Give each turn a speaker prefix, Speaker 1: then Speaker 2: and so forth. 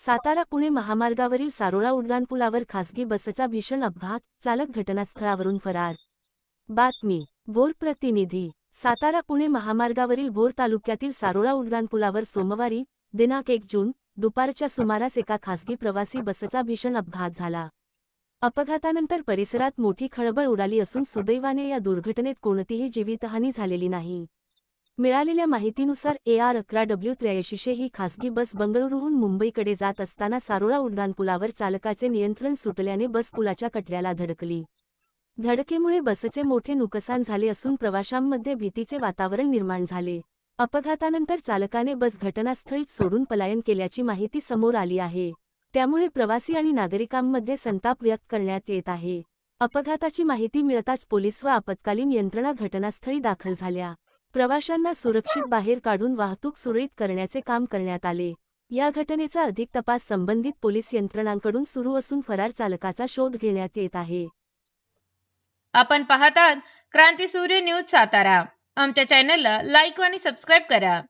Speaker 1: सातारा पुणे महामार्गावरील सारोळा उड्डाणपुलावर खासगी बसचा भीषण अपघात, चालक घटनास्थळावरून फरार। बातमी भोर प्रतिनिधी। सातारा पुणे महामार्गावरील भोर तालुक्यातील सारोळा उड्डाणपुलावर सोमवारी दिनांक 1 जून दुपारच्या सुमारास एका खासगी प्रवासी बसचा भीषण अपघात झाला। अपघातानंतर परिसरात मोठी खळबळ उडाली असून सुदैवाने या दुर्घटनेत कोणतीही जीवितहानी झालेली नाही। मिळालेल्या माहितीनुसार AR11W83 ही खासगी बस बंगळुरूहून मुंबईकडे जात असताना सारोळा उड्डाणपुलावर चालकाचे नियंत्रण सुटल्याने बस पुलाच्या कठड्याला धडकली। धडकेमुळे बसचे मोठे नुकसान झाले असून प्रवाशांमध्ये भीतीचे वातावरण निर्माण झाले। अपघातानंतर चालकाने बस घटनास्थळीच सोडून पलायन केल्याची माहिती समोर आली आहे। त्यामुळे प्रवासी आणि नागरिकांमध्ये संताप व्यक्त करण्यात येत आहे। अपघाताची माहिती मिळताच पोलीस व आपत्कालीन यंत्रणा घटनास्थळी दाखल झाल्या। प्रवाशांना सुरक्षित बाहेर काढून वाहतूक सुरळीत करण्याचे काम करण्यात आले। या घटनेचा अधिक तपास संबंधित पोलीस यंत्रणांकडून सुरू असून फरार चालकाचा शोध घेण्यात येत आहे।
Speaker 2: आपण पाहतात क्रांती सूर्य न्यूज सातारा। आमच्या चॅनलला लाईक आणि सबस्क्राइब करा।